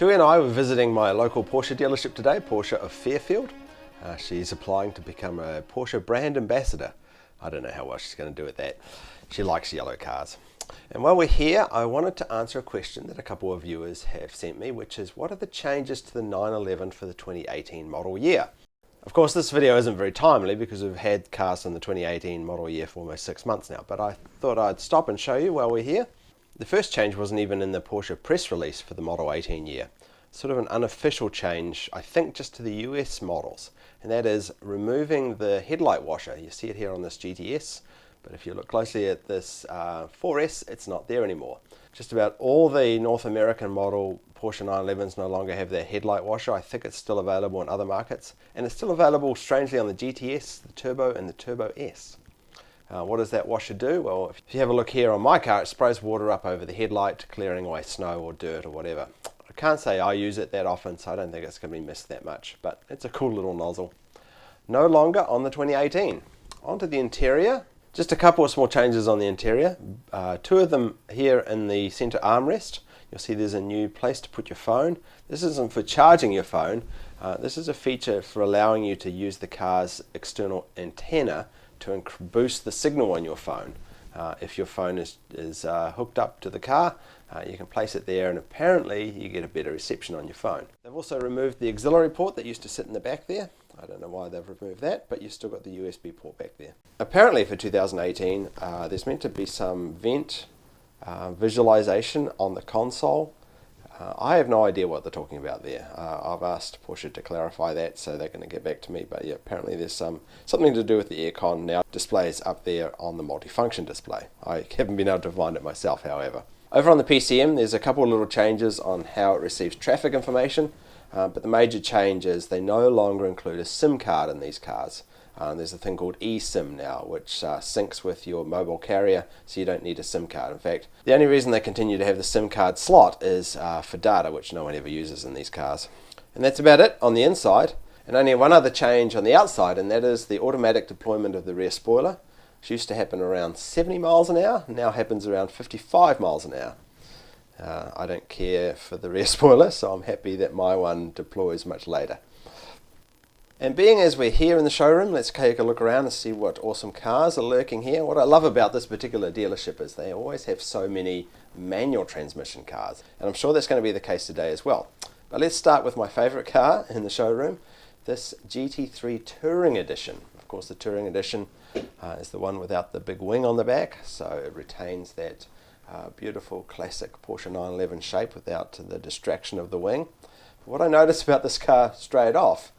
Tui and I were visiting my local Porsche dealership today, Porsche of Fairfield. She's applying to become a Porsche brand ambassador. I don't know how well she's going to do with that. She likes yellow cars. And while we're here, I wanted to answer a question that a couple of viewers have sent me, which is what are the changes to the 911 for the 2018 model year? Of course, this video isn't very timely because we've had cars in the 2018 model year for almost 6 months now, but I thought I'd stop and show you while we're here. The first change wasn't even in the Porsche press release for the Model 18 year. Sort of an unofficial change, I think, just to the US models, and that is removing the headlight washer. You see it here on this GTS, but if you look closely at this 4S, it's not there anymore. Just about all the North American model Porsche 911s no longer have their headlight washer. I think it's still available in other markets, and it's still available strangely on the GTS, the Turbo, and the Turbo S. What does that washer do? Well, if you have a look here on my car, it sprays water up over the headlight, clearing away snow or dirt or whatever. I can't say I use it that often, so I don't think it's going to be missed that much, but it's a cool little nozzle. No longer on the 2018. Onto the interior. Just a couple of small changes on the interior. Two of them here in the center armrest. You'll see there's a new place to put your phone. This isn't for charging your phone. This is a feature for allowing you to use the car's external antenna to boost the signal on your phone. If your phone is hooked up to the car, you can place it there and apparently you get a better reception on your phone. They've also removed the auxiliary port that used to sit in the back there. I don't know why they've removed that, but you've still got the USB port back there. Apparently for 2018, there's meant to be some vent visualization on the console. I have no idea what they're talking about there. I've asked Porsche to clarify that, so they're going to get back to me, but yeah, apparently there's something to do with the aircon now displays up there on the multifunction display. I haven't been able to find it myself, however. Over on the PCM, there's a couple of little changes on how it receives traffic information, but the major change is they no longer include a SIM card in these cars. There's a thing called eSIM now, which syncs with your mobile carrier, so you don't need a SIM card. In fact, the only reason they continue to have the SIM card slot is for data, which no one ever uses in these cars. And that's about it on the inside. And only one other change on the outside, and that is the automatic deployment of the rear spoiler, which used to happen around 70 miles an hour, now happens around 55 miles an hour. I don't care for the rear spoiler, so I'm happy that my one deploys much later. And being as we're here in the showroom, let's take a look around and see what awesome cars are lurking here. What I love about this particular dealership is they always have so many manual transmission cars, and I'm sure that's going to be the case today as well. But let's start with my favorite car in the showroom, this GT3 Touring Edition. Of course, the Touring Edition is the one without the big wing on the back, so it retains that beautiful classic Porsche 911 shape without the distraction of the wing. But what I noticed about this car straight off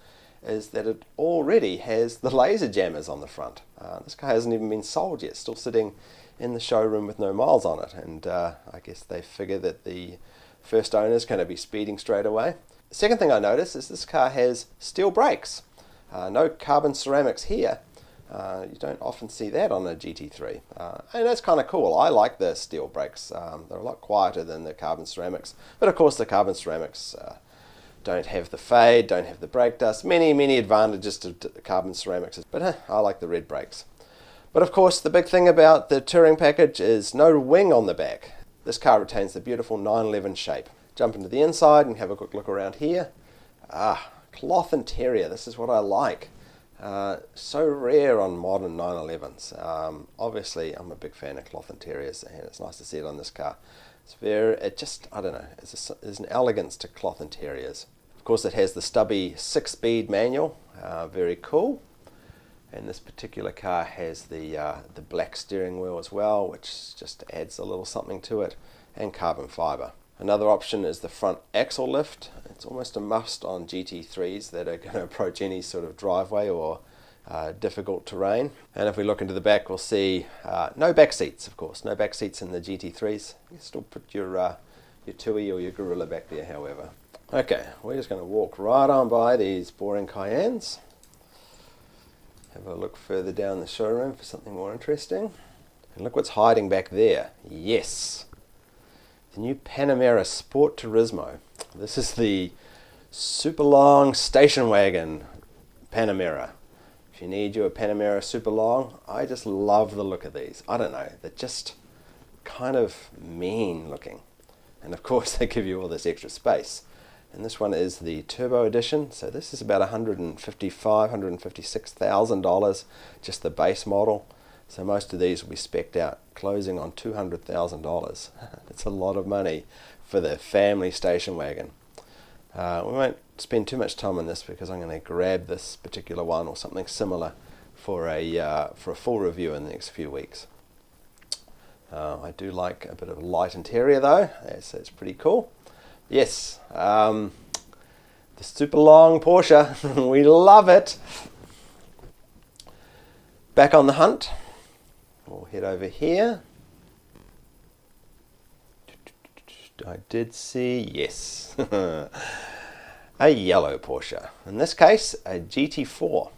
is that it already has the laser jammers on the front. This car hasn't even been sold yet, still sitting in the showroom with no miles on it, and I guess they figure that the first owner is going to be speeding straight away. The second thing I noticed is this car has steel brakes. No carbon ceramics here. You don't often see that on a GT3, and that's kind of cool. I like the steel brakes. They're a lot quieter than the carbon ceramics, but of course the carbon ceramics don't have the fade, don't have the brake dust, many advantages to carbon ceramics, but I like the red brakes. But of course the big thing about the Touring package is no wing on the back. This car retains the beautiful 911 shape. Jump into the inside and have a quick look around here. Cloth interior, this is what I like. So rare on modern 911s. Obviously I'm a big fan of cloth interiors, and it's nice to see it on this car. I don't know, there's an elegance to cloth interiors. Of course it has the stubby 6-speed manual, very cool. And this particular car has the black steering wheel as well, which just adds a little something to it, and carbon fiber. Another option is the front axle lift. It's almost a must on GT3s that are going to approach any sort of driveway or difficult terrain. And if we look into the back, we'll see no back seats, of course, no back seats in the GT3s. You can still put your Tui or your Gorilla back there, however. Okay, we're just going to walk right on by these boring Cayennes. Have a look further down the showroom for something more interesting. And look what's hiding back there. Yes! The new Panamera Sport Turismo. This is the super long station wagon Panamera. If you need your Panamera super long, I just love the look of these. I don't know, they're just kind of mean looking. And of course they give you all this extra space. And this one is the Turbo Edition, so this is about $156,000, just the base model. So most of these will be spec'd out, closing on $200,000. That's a lot of money for the family station wagon. We won't spend too much time on this because I'm going to grab this particular one or something similar for a full review in the next few weeks. I do like a bit of light interior though, so it's pretty cool. Yes, the super long Porsche, we love it. Back on the hunt, we'll head over here. I did see, yes, a yellow Porsche. In this case, a GT4.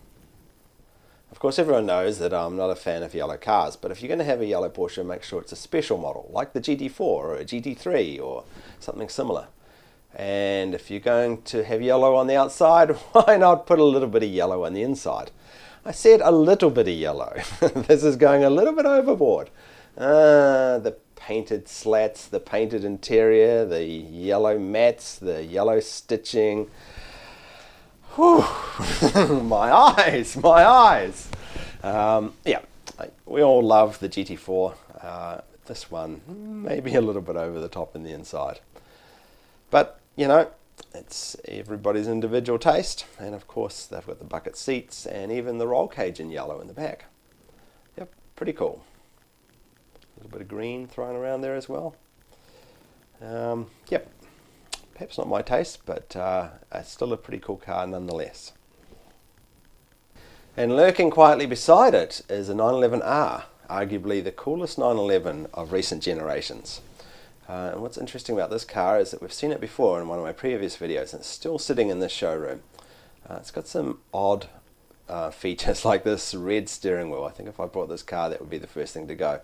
Of course, everyone knows that I'm not a fan of yellow cars, but if you're going to have a yellow Porsche, make sure it's a special model, like the GT4 or a GT3 or something similar. And if you're going to have yellow on the outside, why not put a little bit of yellow on the inside? I said a little bit of yellow. This is going a little bit overboard. The painted slats, the painted interior, the yellow mats, the yellow stitching. Whew. My eyes, my eyes. Yeah, we all love the GT4. This one, maybe a little bit over the top in the inside. But, you know, it's everybody's individual taste. And of course, they've got the bucket seats and even the roll cage in yellow in the back. Yep, pretty cool. A little bit of green thrown around there as well. Yep, perhaps not my taste, but it's still a pretty cool car nonetheless. And lurking quietly beside it is a 911R, arguably the coolest 911 of recent generations. And what's interesting about this car is that we've seen it before in one of my previous videos, and it's still sitting in this showroom. It's got some odd features like this red steering wheel. I think if I bought this car, that would be the first thing to go.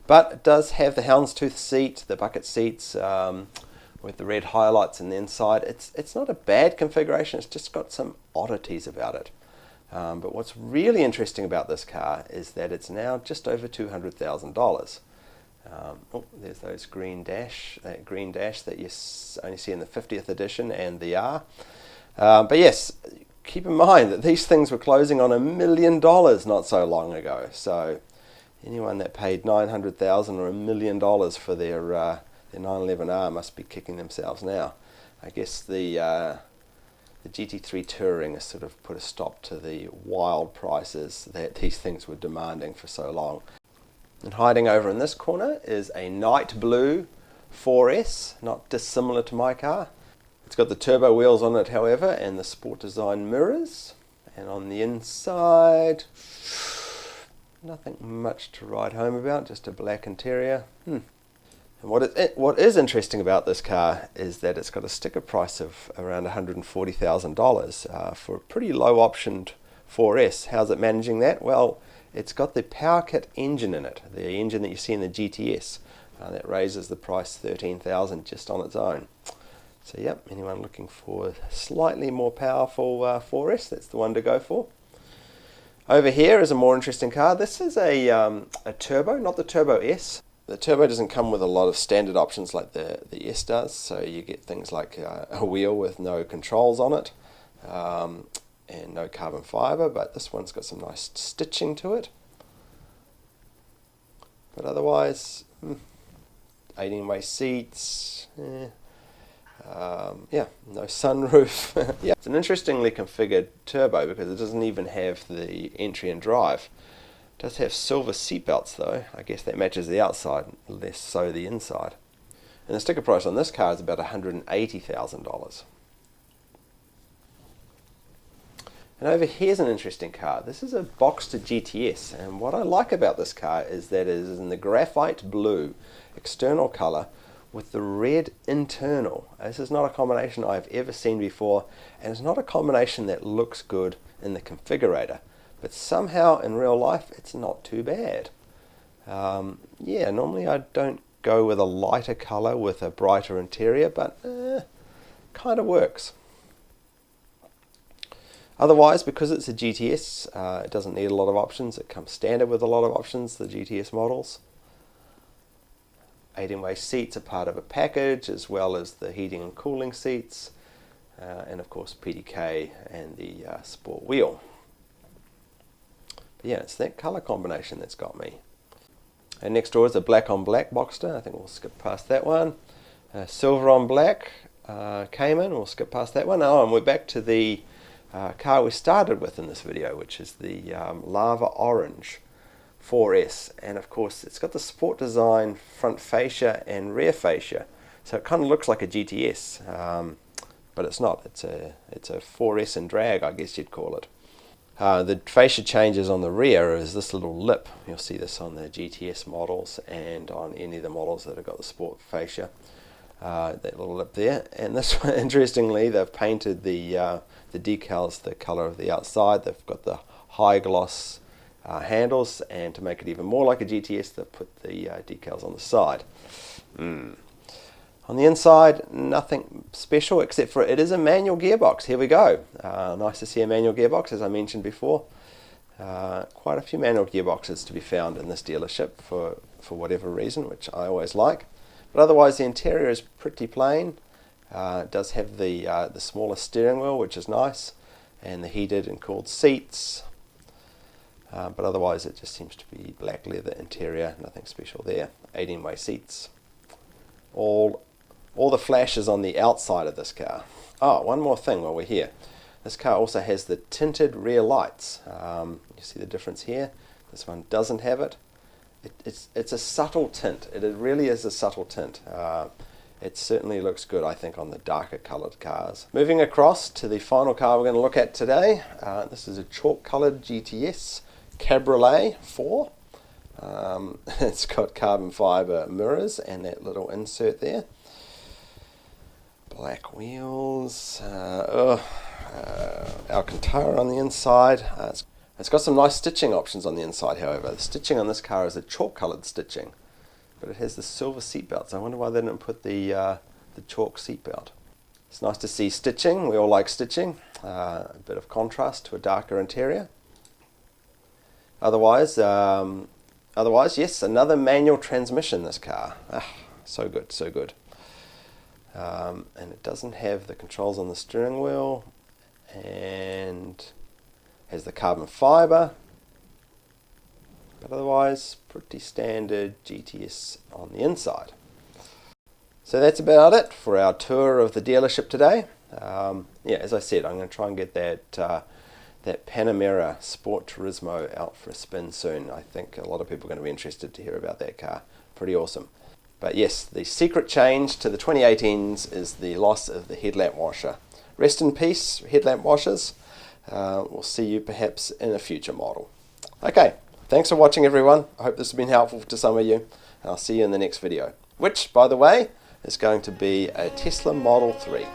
But it does have the houndstooth seat, the bucket seats with the red highlights in the inside. It's not a bad configuration, it's just got some oddities about it. But what's really interesting about this car is that it's now just over $200,000. Oh, there's those that green dash that you only see in the 50th edition and the R. But yes, keep in mind that these things were closing on $1 million not so long ago. So anyone that paid $900,000 or $1 million for their 911R must be kicking themselves now. I guess the GT3 Touring has sort of put a stop to the wild prices that these things were demanding for so long. And hiding over in this corner is a night blue 4S, not dissimilar to my car. It's got the turbo wheels on it, however, and the sport design mirrors. And on the inside, nothing much to write home about, just a black interior. And what is interesting about this car is that it's got a sticker price of around $140,000 for a pretty low optioned 4S. How's it managing that? Well, it's got the power kit engine in it, the engine that you see in the GTS. That raises the price $13,000 just on its own. So yep, anyone looking for a slightly more powerful 4S, that's the one to go for. Over here is a more interesting car. This is a turbo, not the Turbo S. The Turbo doesn't come with a lot of standard options like the S does, so you get things like a wheel with no controls on it. And no carbon fibre, but this one's got some nice stitching to it. But otherwise, 18-way seats, yeah, no sunroof. Yeah, it's an interestingly configured turbo because it doesn't even have the entry and drive. It does have silver seatbelts though. I guess that matches the outside, less so the inside. And the sticker price on this car is about $180,000. And over here's an interesting car. This is a Boxster GTS, and what I like about this car is that it is in the graphite blue external colour with the red internal. This is not a combination I've ever seen before, and it's not a combination that looks good in the configurator, but somehow in real life it's not too bad. Yeah, normally I don't go with a lighter colour with a brighter interior, but kind of works. Otherwise, because it's a GTS, it doesn't need a lot of options. It comes standard with a lot of options, the GTS models. 18-way seats are part of a package, as well as the heating and cooling seats. and of course PDK and the sport wheel. But yeah, it's that colour combination that's got me. And next door is a black on black Boxster. I think we'll skip past that one. Silver on black Cayman. We'll skip past that one. Oh, and we're back to the car we started with in this video, which is the Lava Orange 4S. And of course, it's got the sport design front fascia and rear fascia, so it kind of looks like a GTS, but it's not. It's a 4S in drag, I guess you'd call it. The fascia changes on the rear is this little lip. You'll see this on the GTS models and on any of the models that have got the sport fascia. That little lip there. And this one, interestingly, they've painted the decals the colour of the outside. They've got the high gloss handles, and to make it even more like a GTS, they've put the decals on the side. On the inside, nothing special except for it is a manual gearbox. Here we go. Nice to see a manual gearbox, as I mentioned before. Quite a few manual gearboxes to be found in this dealership for whatever reason, which I always like. But otherwise, the interior is pretty plain. It does have the smaller steering wheel, which is nice, and the heated and cooled seats. But otherwise, it just seems to be black leather interior. Nothing special there. 18-way seats. All the flashes on the outside of this car. Oh, one more thing while we're here. This car also has the tinted rear lights. You see the difference here? This one doesn't have it. It's a subtle tint. It really is a subtle tint. It certainly looks good, I think, on the darker coloured cars. Moving across to the final car we're going to look at today. This is a chalk coloured GTS Cabriolet 4. It's got carbon fibre mirrors and that little insert there. Black wheels, Alcantara on the inside. It's got some nice stitching options on the inside, however. The stitching on this car is a chalk coloured stitching, but it has the silver seat belts. I wonder why they didn't put the chalk seat belt. It's nice to see stitching. We all like stitching. A bit of contrast to a darker interior. Otherwise, yes, another manual transmission, this car. So good, so good. And it doesn't have the controls on the steering wheel, and has the carbon fibre, but otherwise pretty standard GTS on the inside. So that's about it for our tour of the dealership today. Yeah, as I said, I'm going to try and get that Panamera Sport Turismo out for a spin soon. I think a lot of people are going to be interested to hear about that car. Pretty awesome. But yes, the secret change to the 2018s is the loss of the headlamp washer. Rest in peace, headlamp washers. We'll see you perhaps in a future model. Okay, thanks for watching, everyone. I hope this has been helpful to some of you. And I'll see you in the next video, which, by the way, is going to be a Tesla Model 3.